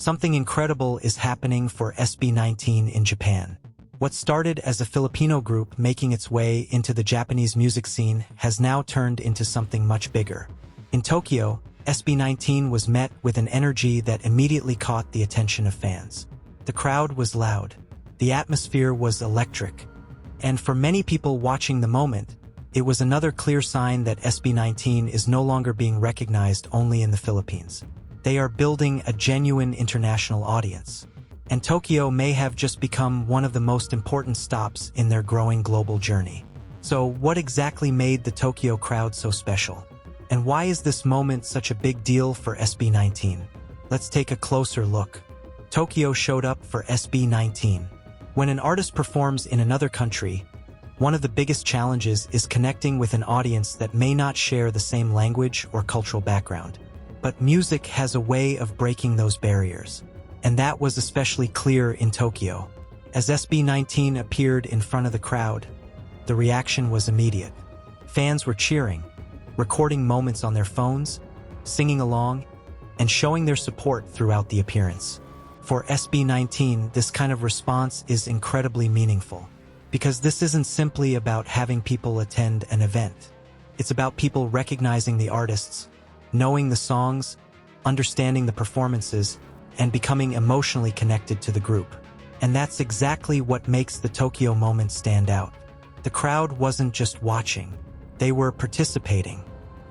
something incredible is happening for SB19 in Japan. What started as a Filipino group making its way into the Japanese music scene has now turned into something much bigger. In Tokyo, SB19 was met with an energy that immediately caught the attention of fans. The crowd was loud. The atmosphere was electric. And for many people watching the moment, it was another clear sign that SB19 is no longer being recognized only in the Philippines. They are building a genuine international audience. And Tokyo may have just become one of the most important stops in their growing global journey. So what exactly made the Tokyo crowd so special? And why is this moment such a big deal for SB19? Let's take a closer look. Tokyo showed up for SB19. When an artist performs in another country, one of the biggest challenges is connecting with an audience that may not share the same language or cultural background. But music has a way of breaking those barriers. And that was especially clear in Tokyo. As SB19 appeared in front of the crowd, the reaction was immediate. Fans were cheering, recording moments on their phones, singing along, and showing their support throughout the appearance. For SB19, this kind of response is incredibly meaningful, because this isn't simply about having people attend an event. It's about people recognizing the artists, knowing the songs, understanding the performances, and becoming emotionally connected to the group. And that's exactly what makes the Tokyo moment stand out. The crowd wasn't just watching, they were participating.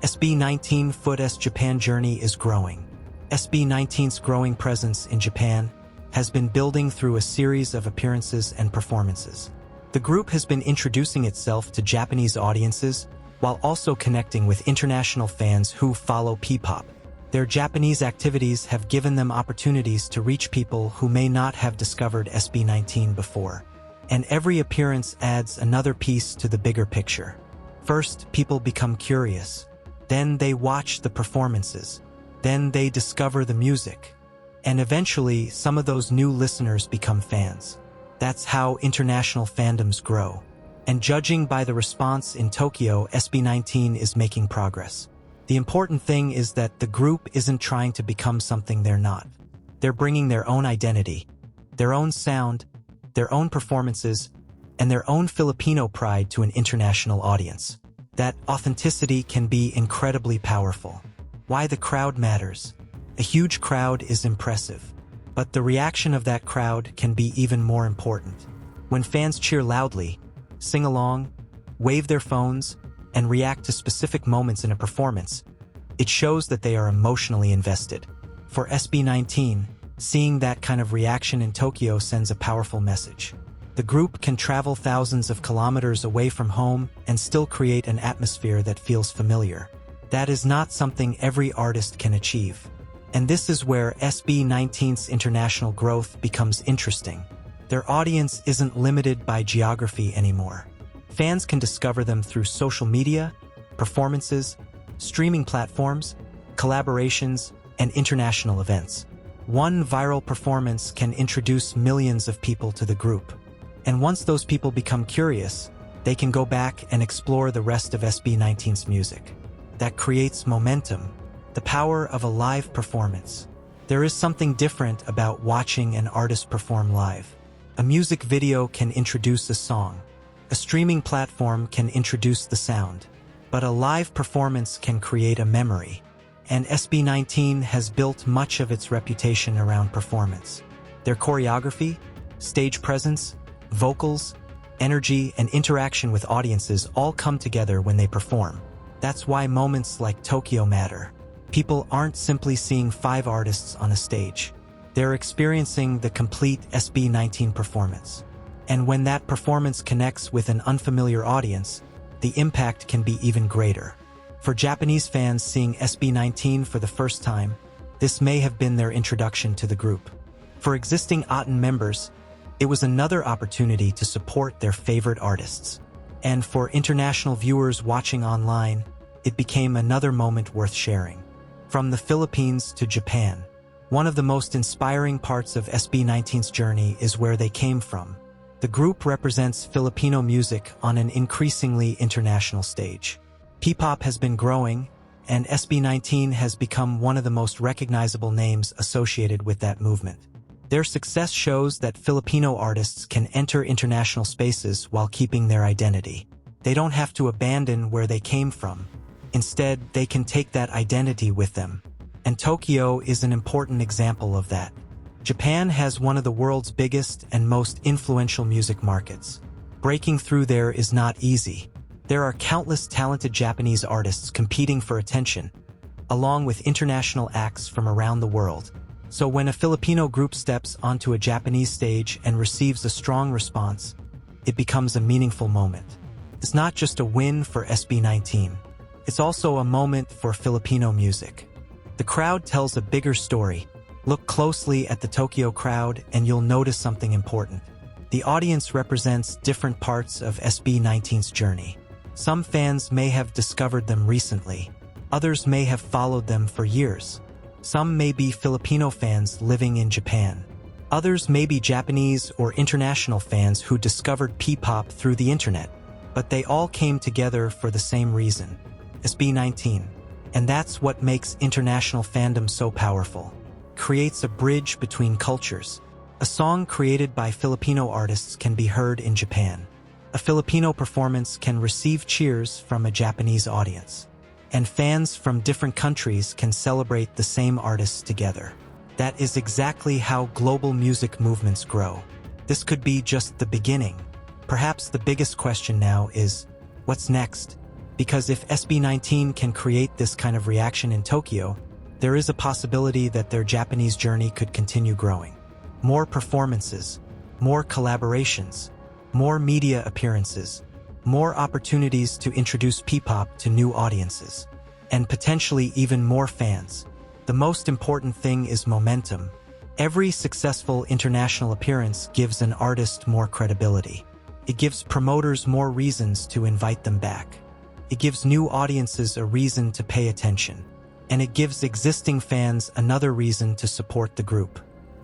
SB19's Japan journey is growing. SB19's growing presence in Japan has been building through a series of appearances and performances. The group has been introducing itself to Japanese audiences while also connecting with international fans who follow P-pop. Their Japanese activities have given them opportunities to reach people who may not have discovered SB19 before. And every appearance adds another piece to the bigger picture. First, people become curious. Then they watch the performances. Then they discover the music. And eventually, some of those new listeners become fans. That's how international fandoms grow. And judging by the response in Tokyo, SB19 is making progress. The important thing is that the group isn't trying to become something they're not. They're bringing their own identity, their own sound, their own performances, and their own Filipino pride to an international audience. That authenticity can be incredibly powerful. Why the crowd matters. A huge crowd is impressive, but the reaction of that crowd can be even more important. When fans cheer loudly, sing along, wave their phones, and react to specific moments in a performance, it shows that they are emotionally invested. For SB19, seeing that kind of reaction in Tokyo sends a powerful message. The group can travel thousands of kilometers away from home and still create an atmosphere that feels familiar. That is not something every artist can achieve. And this is where SB19's international growth becomes interesting. Their audience isn't limited by geography anymore. Fans can discover them through social media, performances, streaming platforms, collaborations, and international events. One viral performance can introduce millions of people to the group. And once those people become curious, they can go back and explore the rest of SB19's music. That creates momentum, the power of a live performance. There is something different about watching an artist perform live. A music video can introduce a song. A streaming platform can introduce the sound, but a live performance can create a memory. And SB19 has built much of its reputation around performance. Their choreography, stage presence, vocals, energy, and interaction with audiences all come together when they perform. That's why moments like Tokyo matter. People aren't simply seeing 5 artists on a stage. They're experiencing the complete SB19 performance. And when that performance connects with an unfamiliar audience, the impact can be even greater. For Japanese fans seeing SB19 for the first time, this may have been their introduction to the group. For existing ATEN members, it was another opportunity to support their favorite artists. And for international viewers watching online, it became another moment worth sharing. From the Philippines to Japan, one of the most inspiring parts of SB19's journey is where they came from. The group represents Filipino music on an increasingly international stage. P-pop has been growing, and SB19 has become one of the most recognizable names associated with that movement. Their success shows that Filipino artists can enter international spaces while keeping their identity. They don't have to abandon where they came from. Instead, they can take that identity with them. And Tokyo is an important example of that. Japan has one of the world's biggest and most influential music markets. Breaking through there is not easy. There are countless talented Japanese artists competing for attention, along with international acts from around the world. So when a Filipino group steps onto a Japanese stage and receives a strong response, it becomes a meaningful moment. It's not just a win for SB19. It's also a moment for Filipino music. The crowd tells a bigger story. Look closely at the Tokyo crowd and you'll notice something important. The audience represents different parts of SB19's journey. Some fans may have discovered them recently. Others may have followed them for years. Some may be Filipino fans living in Japan. Others may be Japanese or international fans who discovered P-pop through the internet. But they all came together for the same reason: SB19. And that's what makes international fandom so powerful. Creates a bridge between cultures. A song created by Filipino artists can be heard in Japan. A Filipino performance can receive cheers from a Japanese audience. And fans from different countries can celebrate the same artists together. That is exactly how global music movements grow. This could be just the beginning. Perhaps the biggest question now is, what's next? Because if SB19 can create this kind of reaction in Tokyo, there is a possibility that their Japanese journey could continue growing. More performances, more collaborations, more media appearances, more opportunities to introduce P-pop to new audiences, and potentially even more fans. The most important thing is momentum. Every successful international appearance gives an artist more credibility. It gives promoters more reasons to invite them back. It gives new audiences a reason to pay attention. And it gives existing fans another reason to support the group.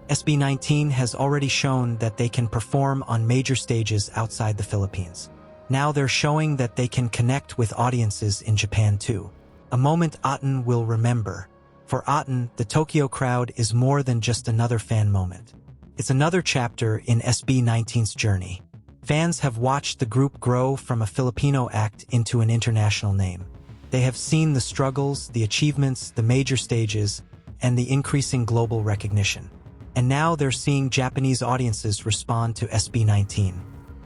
SB19 has already shown that they can perform on major stages outside the Philippines. Now they're showing that they can connect with audiences in Japan too. A moment Aten will remember. For Aten, the Tokyo crowd is more than just another fan moment. It's another chapter in SB19's journey. Fans have watched the group grow from a Filipino act into an international name. They have seen the struggles, the achievements, the major stages, and the increasing global recognition. And now they're seeing Japanese audiences respond to SB19.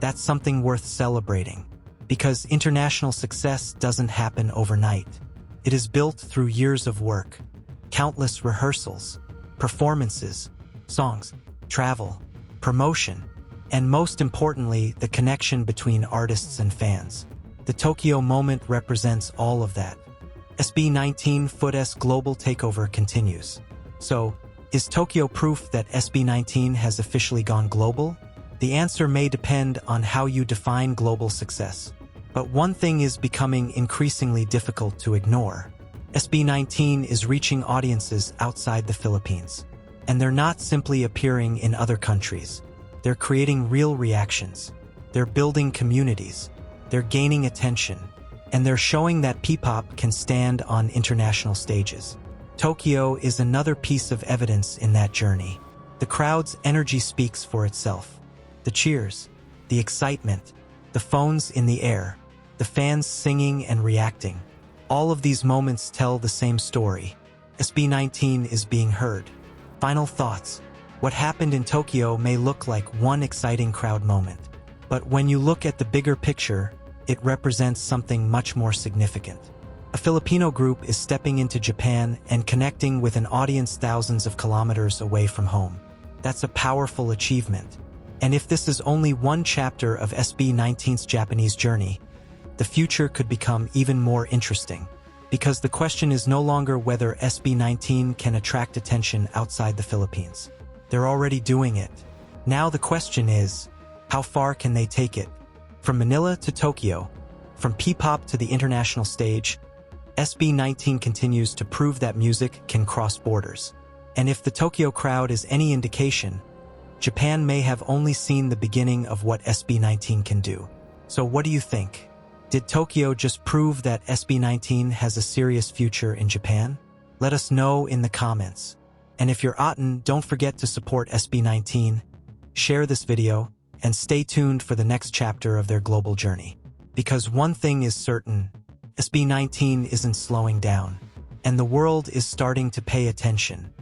That's something worth celebrating, because international success doesn't happen overnight. It is built through years of work, countless rehearsals, performances, songs, travel, promotion, and most importantly, the connection between artists and fans. The Tokyo moment represents all of that. SB19’S global takeover continues. So, is Tokyo proof that SB19 has officially gone global? The answer may depend on how you define global success. But one thing is becoming increasingly difficult to ignore. SB19 is reaching audiences outside the Philippines. And they're not simply appearing in other countries. They're creating real reactions. They're building communities. They're gaining attention. And they're showing that P-pop can stand on international stages. Tokyo is another piece of evidence in that journey. The crowd's energy speaks for itself. The cheers, the excitement, the phones in the air, the fans singing and reacting. All of these moments tell the same story. SB19 is being heard. Final thoughts. What happened in Tokyo may look like one exciting crowd moment. But when you look at the bigger picture, it represents something much more significant. A Filipino group is stepping into Japan and connecting with an audience thousands of kilometers away from home. That's a powerful achievement. And if this is only one chapter of SB19's Japanese journey, the future could become even more interesting. Because the question is no longer whether SB19 can attract attention outside the Philippines. They're already doing it. Now the question is, how far can they take it? From Manila to Tokyo, from P-pop to the international stage, SB19 continues to prove that music can cross borders. And if the Tokyo crowd is any indication, Japan may have only seen the beginning of what SB19 can do. So what do you think? Did Tokyo just prove that SB19 has a serious future in Japan? Let us know in the comments. And if you're Otten, don't forget to support SB19, share this video, and stay tuned for the next chapter of their global journey. Because one thing is certain, SB19 isn't slowing down, and the world is starting to pay attention.